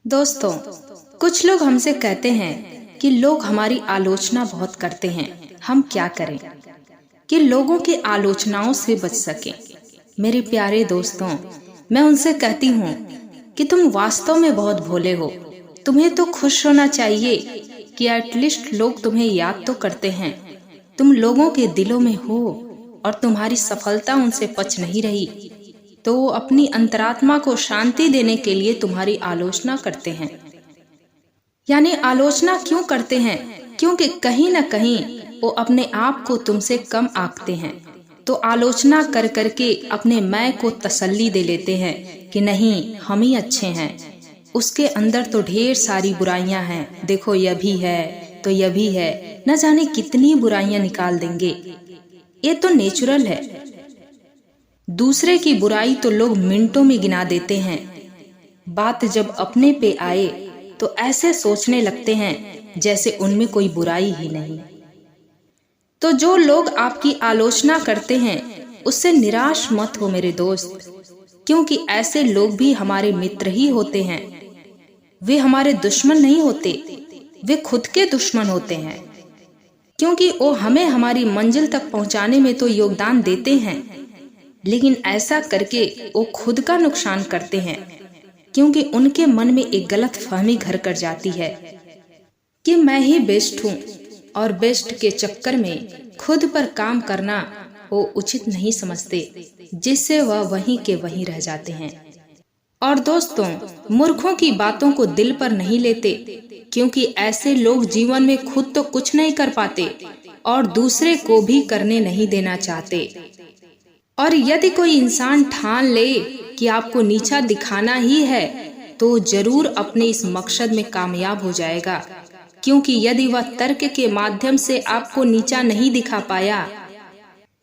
दोस्तों, कुछ लोग हमसे कहते हैं कि लोग हमारी आलोचना बहुत करते हैं, हम क्या करें कि लोगों की आलोचनाओं से बच सकें। मेरे प्यारे दोस्तों, मैं उनसे कहती हूँ कि तुम वास्तव में बहुत भोले हो। तुम्हें तो खुश होना चाहिए कि एटलीस्ट लोग तुम्हें याद तो करते हैं। तुम लोगों के दिलों में हो और तुम्हारी सफलता उनसे पच नहीं रही, तो वो अपनी अंतरात्मा को शांति देने के लिए तुम्हारी आलोचना करते हैं। यानी आलोचना क्यों करते हैं? क्योंकि कहीं ना कहीं वो अपने आप को तुमसे कम आंकते हैं, तो आलोचना कर करके अपने मैं को तसल्ली दे लेते हैं कि नहीं, हम ही अच्छे हैं। उसके अंदर तो ढेर सारी बुराइयां हैं, देखो यह भी है तो यह भी है, न जाने कितनी बुराइयां निकाल देंगे। ये तो नेचुरल है। दूसरे की बुराई तो लोग मिनटों में गिना देते हैं। बात जब अपने पे आए तो ऐसे सोचने लगते हैं जैसे उनमें कोई बुराई ही नहीं। तो जो लोग आपकी आलोचना करते हैं उससे निराश मत हो मेरे दोस्त, क्योंकि ऐसे लोग भी हमारे मित्र ही होते हैं। वे हमारे दुश्मन नहीं होते, वे खुद के दुश्मन होते हैं, क्योंकि वो हमें हमारी मंजिल तक पहुंचाने में तो योगदान देते हैं, लेकिन ऐसा करके वो खुद का नुकसान करते हैं, क्योंकि उनके मन में एक गलत फहमी घर कर जाती है कि मैं ही बेस्ट हूँ, और बेस्ट के चक्कर में खुद पर काम करना वो उचित नहीं समझते, जिससे वह वहीं के वहीं रह जाते हैं। और दोस्तों, मूर्खों की बातों को दिल पर नहीं लेते, क्योंकि ऐसे लोग जीवन में खुद तो कुछ नहीं कर पाते और दूसरे को भी करने नहीं देना चाहते। और यदि कोई इंसान ठान ले कि आपको नीचा दिखाना ही है, तो जरूर अपने इस मकसद में कामयाब हो जाएगा, क्योंकि यदि वह तर्क के माध्यम से आपको नीचा नहीं दिखा पाया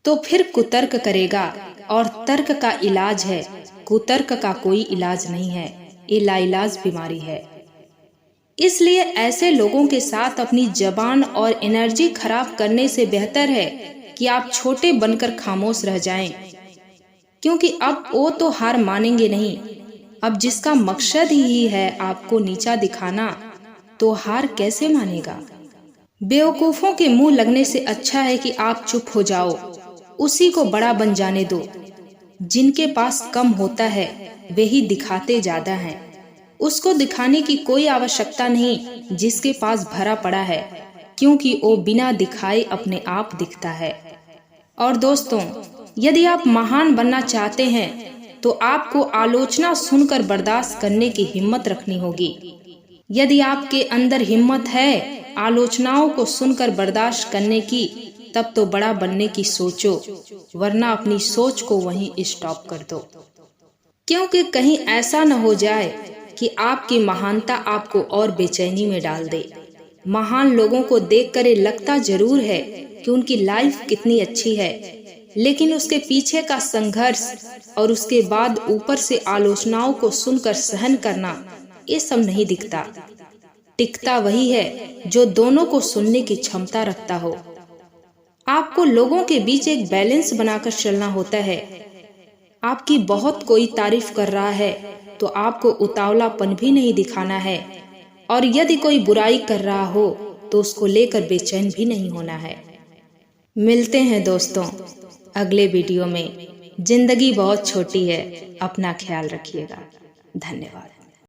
तो फिर कुतर्क करेगा, और तर्क का इलाज है, कुतर्क का कोई इलाज नहीं है, ये लाइलाज बीमारी है। इसलिए ऐसे लोगों के साथ अपनी जबान और एनर्जी खराब करने से बेहतर है कि आप छोटे बनकर खामोश रह जाएं, क्योंकि अब वो तो हार मानेंगे नहीं। अब जिसका मकसद ही है आपको नीचा दिखाना, तो हार कैसे मानेगा? बेवकूफों के मुंह लगने से अच्छा है कि आप चुप हो जाओ, उसी को बड़ा बन जाने दो। जिनके पास कम होता है वे ही दिखाते ज्यादा हैं। उसको दिखाने की कोई आवश्यकता नहीं जिसके पास भरा पड़ा है, क्योंकि वो बिना दिखाए अपने आप दिखता है। और दोस्तों, यदि आप महान बनना चाहते हैं तो आपको आलोचना सुनकर बर्दाश्त करने की हिम्मत रखनी होगी। यदि आपके अंदर हिम्मत है आलोचनाओं को सुनकर बर्दाश्त करने की, तब तो बड़ा बनने की सोचो, वरना अपनी सोच को वहीं स्टॉप कर दो, क्योंकि कहीं ऐसा न हो जाए कि आपकी महानता आपको और बेचैनी में डाल दे। महान लोगों को देखकर लगता जरूर है कि उनकी लाइफ कितनी अच्छी है, लेकिन उसके पीछे का संघर्ष और उसके बाद ऊपर से आलोचनाओं को सुनकर सहन करना, ये सब नहीं दिखता। टिकता वही है जो दोनों को सुनने की क्षमता रखता हो। आपको लोगों के बीच एक बैलेंस बनाकर चलना होता है। आपकी बहुत कोई तारीफ कर रहा है तो आपको उतावलापन भी नहीं दिखाना है, और यदि कोई बुराई कर रहा हो तो उसको लेकर बेचैन भी नहीं होना है। मिलते हैं दोस्तों अगले वीडियो में। जिंदगी बहुत छोटी है, अपना ख्याल रखिएगा। धन्यवाद।